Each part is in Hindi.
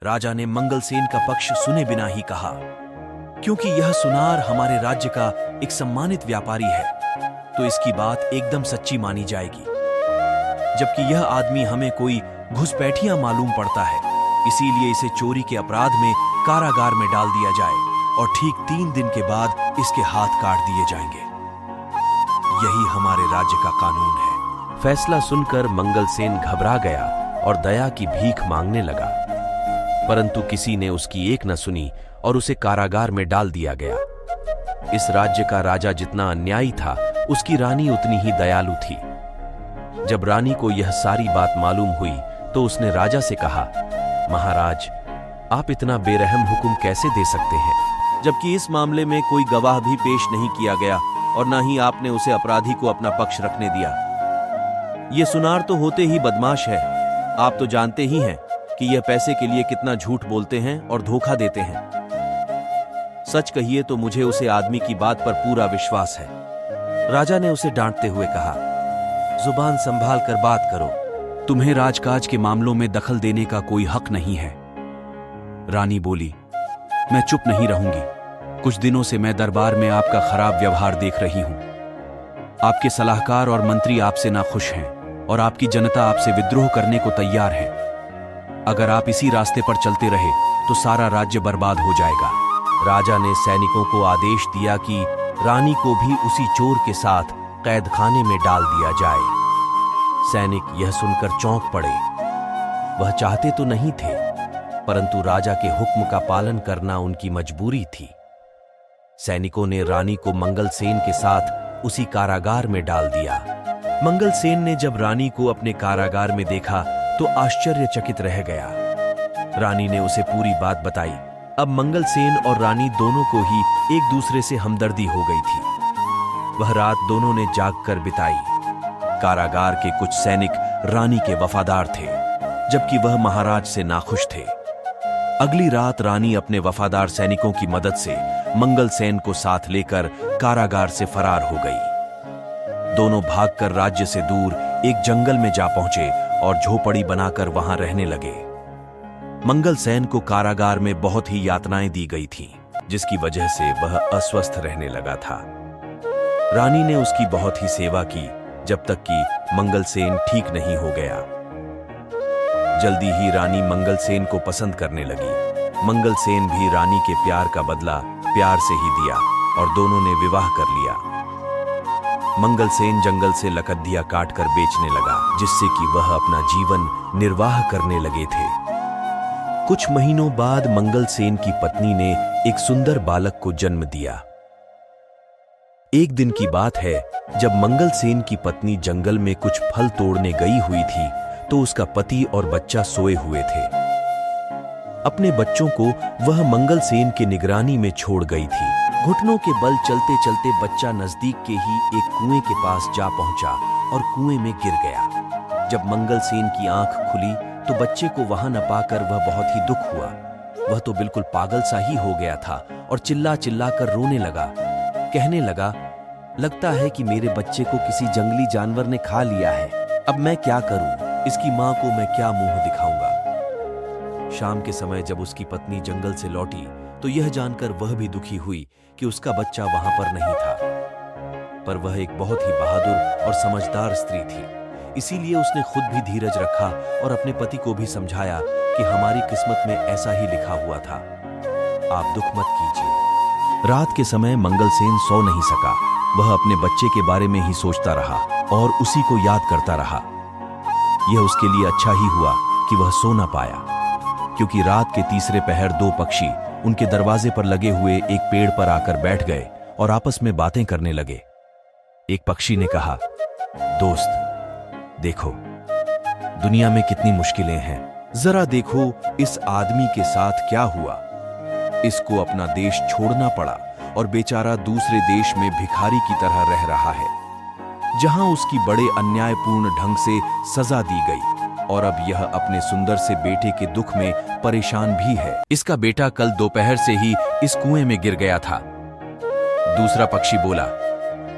राजा ने मंगलसेन का पक्ष सुने बिना ही कहा, क्योंकि यह सुनार हमारे राज्य का एक सम्मानित व्यापारी है, तो इसकी बात एकदम सच्ची मानी जाएगी। जबकि यह आदमी हमें कोई घुसपैठिया मालूम पड़ता है, इसीलिए इसे चोरी के अपराध में कारागार में डाल दिया जाए और ठीक 3 दिन के बाद इसके हाथ काट दिए जाएंगे। यही हमारे राज्य का कानून है। फैसला सुनकर मंगलसेन घबरा गया और दया की भीख मांगने लगा, परंतु किसी ने उसकी एक न सुनी और उसे कारागार में डाल दिया गया। इस राज्य का राजा जितना अन्यायी था, उसकी रानी उतनी ही दयालु थी। जब रानी को यह सारी बात मालूम हुई तो उसने राजा से कहा, महाराज, आप इतना बेरहम हुक्म कैसे दे सकते हैं, जबकि इस मामले में कोई गवाह भी पेश नहीं किया गया और न ही आपने उसे अपराधी को अपना पक्ष रखने दिया। ये सुनार तो होते ही बदमाश है। आप तो जानते ही हैं कि यह पैसे के लिए कितना झूठ बोलते हैं और धोखा देते हैं। सच कहिए तो मुझे उसे आदमी की बात पर पूरा विश्वास है। राजा ने उसे डांटते हुए कहा, जुबान संभाल कर बात करो, तुम्हें राजकाज के मामलों में दखल देने का कोई हक नहीं है। रानी बोली, मैं चुप नहीं रहूंगी। कुछ दिनों से मैं दरबार में आपका खराब व्यवहार देख रही हूं। आपके सलाहकार और मंत्री आपसे नाखुश हैं और आपकी जनता आपसे विद्रोह करने को तैयार है। अगर आप इसी रास्ते पर चलते रहे तो सारा राज्य बर्बाद हो जाएगा। राजा ने सैनिकों को आदेश दिया कि रानी को भी उसी चोर के साथ कैद खाने में डाल दिया जाए। सैनिक यह सुनकर चौंक पड़े। वह चाहते तो नहीं थे, परंतु राजा के हुक्म का पालन करना उनकी मजबूरी थी। सैनिकों ने रानी को मंगलसेन के साथ उसी कारागार में डाल दिया। मंगलसेन ने जब रानी को अपने कारागार में देखा तो आश्चर्यचकित रह गया। रानी ने उसे पूरी बात बताई। अब मंगलसेन और रानी दोनों को ही एक दूसरे से हमदर्दी हो गई थी। वह रात दोनों ने जागकर बिताई। कारागार के कुछ सैनिक रानी के वफादार थे, जबकि वह महाराज से नाखुश थे। अगली रात रानी अपने वफादार सैनिकों की मदद से मंगलसेन को साथ लेकर कारागार से फरार हो गई। दोनों भागकर राज्य से दूर एक जंगल में जा पहुंचे और झोपड़ी बनाकर वहां रहने लगे। मंगलसेन को कारागार में बहुत ही यातनाएं दी गई थीं, जिसकी वजह से वह अस्वस्थ रहने लगा था। रानी ने उसकी बहुत ही सेवा की, जब तक कि मंगलसेन ठीक नहीं हो गया। जल्दी ही रानी मंगलसेन को पसंद करने लगी। मंगलसेन भी रानी के प्यार का बदला प्यार से ही दिया और दोनों ने विवाह कर लिया। मंगलसेन जंगल से लकड़ियां काटकर बेचने लगा, जिससे कि वह अपना जीवन निर्वाह करने लगे थे। कुछ महीनों बाद मंगलसेन की पत्नी ने एक सुंदर बालक को जन्म दिया। एक दिन की बात है, जब मंगलसेन की पत्नी जंगल में कुछ फल तोड़ने गई हुई थी तो उसका पति और बच्चा सोए हुए थे। अपने बच्चों को वह मंगलसेन के निगरानी में छोड़ गई थी। घुटनों के बल चलते चलते बच्चा नजदीक के ही एक कुएं के पास जा पहुंचा और कुएं में गिर गया। जब मंगलसेन की आंख खुली तो बच्चे को वहां न पाकर वह बहुत ही दुख हुआ। वह तो बिल्कुल पागल सा ही हो गया था और चिल्ला चिल्ला कर रोने लगा। कहने लगा, लगता है कि मेरे बच्चे को किसी जंगली जानवर ने खा लिया है। अब मैं क्या करूं? इसकी मां को मैं क्या मुंह दिखाऊंगा? शाम के समय जब उसकी पत्नी जंगल से लौटी तो यह जानकर वह भी दुखी हुई कि उसका बच्चा वहां पर नहीं था। पर वह एक बहुत ही बहादुर और समझदार स्त्री थी, इसीलिए उसने खुद भी धीरज रखा और अपने पति को भी समझाया कि हमारी किस्मत में ऐसा ही लिखा हुआ था, आप दुख मत कीजिए। रात के समय मंगलसेन सो नहीं सका। वह अपने बच्चे के बारे में ही सोचता रहा और उसी को याद करता रहा। यह उसके लिए अच्छा ही हुआ कि वह सो न पाया, क्योंकि रात के तीसरे पहर 2 पक्षी उनके दरवाजे पर लगे हुए एक पेड़ पर आकर बैठ गए और आपस में बातें करने लगे। एक पक्षी ने कहा, दोस्त देखो, दुनिया में कितनी मुश्किलें हैं। जरा देखो इस आदमी के साथ क्या हुआ। इसको अपना देश छोड़ना पड़ा और बेचारा दूसरे देश में भिखारी की तरह रह रहा है, जहां उसकी बड़े अन्यायपूर्ण ढंग से सजा दी गई और अब यह अपने सुंदर से बेटे के दुख में परेशान भी है। इसका बेटा कल दोपहर से ही इस कुएं में गिर गया था। दूसरा पक्षी बोला,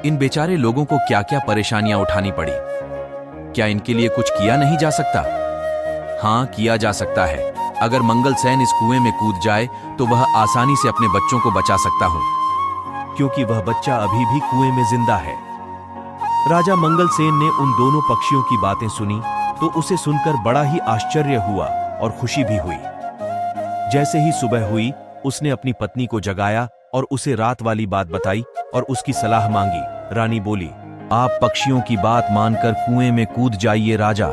इन बेचारे लोगों को क्या क्या परेशानियां उठानी पड़ी, क्या इनके लिए कुछ किया नहीं जा सकता? हाँ, किया जा सकता है। अगर मंगलसेन इस कुएं में कूद जाए तो वह आसानी से अपने बच्चों को बचा सकता हूं। क्योंकि वह बच्चा अभी भी कुएं में जिंदा है। राजा मंगलसेन ने उन दोनों पक्षियों की बातें सुनी तो उसे सुनकर बड़ा ही आश्चर्य हुआ और खुशी भी हुई। जैसे ही सुबह हुई, उसने अपनी पत्नी को जगाया और उसे रात वाली बात बताई और उसकी सलाह मांगी। रानी बोली, आप पक्षियों की बात मानकर कुएं में कूद जाइए राजा।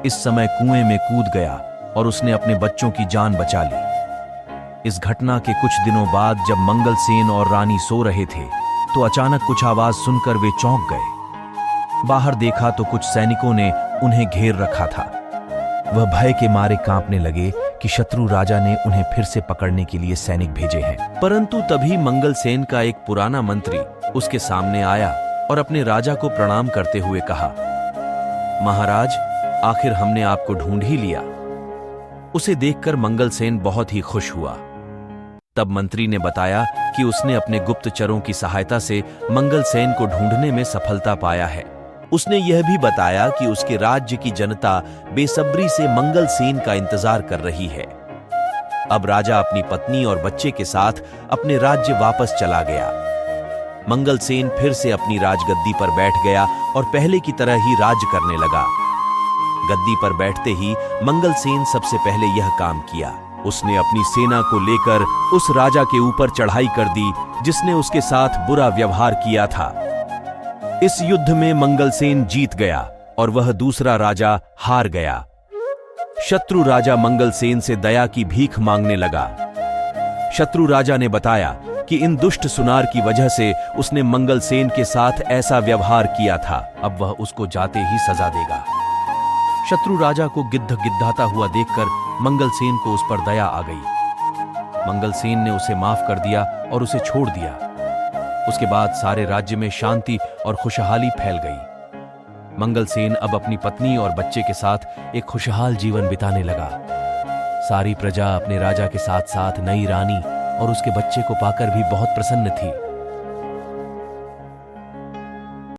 इस समय कुएं में कूद गया और उसने अपने बच्चों की जान बचा ली। इस घटना के कुछ दिनों बाद जब मंगलसेन और रानी सो रहे थे तो अचानक कुछ आवाज सुनकर वे चौंक गए। बाहर देखा तो कुछ सैनिकों ने उन्हें घेर रखा था। वह भय के मारे कांपने लगे कि शत्रु राजा ने उन्हें फिर से पकड़ने के लिए सैनिक भेजे हैं। परंतु तभी मंगलसेन का एक पुराना मंत्री उसके सामने आया और अपने राजा को प्रणाम करते हुए कहा, महाराज, आखिर हमने आपको ढूंढ ही लिया। उसे देखकर मंगलसेन बहुत ही खुश हुआ। तब मंत्री ने बताया कि उसने अपने गुप्तचरों की सहायता से मंगलसेन को ढूंढने में सफलता पाया है। उसने यह भी बताया कि उसके राज्य की जनता बेसब्री से मंगलसेन का इंतजार कर रही है। अब राजा अपनी पत्नी और बच्चे के साथ अपने राज्य वापस चला गया। मंगलसेन फिर से अपनी राजगद्दी पर बैठ गया और पहले की तरह ही राज करने लगा। गद्दी पर बैठते ही मंगलसेन सबसे पहले यह काम किया। उसने अपनी सेना को लेकर उस राजा के ऊपर चढ़ाई कर दी जिसने उसके साथ बुरा व्यवहार किया था। इस युद्ध में मंगलसेन जीत गया और वह दूसरा राजा हार गया। शत्रु राजा मंगलसेन से दया की भीख मांगने लगा। शत्रु राजा ने बताया कि इन दुष्ट सुनार की वजह से उसने मंगलसेन के साथ ऐसा व्यवहार किया था। अब वह उसको जाते ही सजा देगा। शत्रु राजा को गिद्ध गिद्धाता हुआ देखकर मंगलसेन को उस पर दया आ गई। मंगलसेन ने उसे माफ कर दिया और उसे छोड़ दिया। उसके बाद सारे राज्य में शांति और खुशहाली फैल गई। मंगलसेन अब अपनी पत्नी और बच्चे के साथ एक खुशहाल जीवन बिताने लगा। सारी प्रजा अपने राजा के साथ साथ नई रानी और उसके बच्चे को पाकर भी बहुत प्रसन्न थी।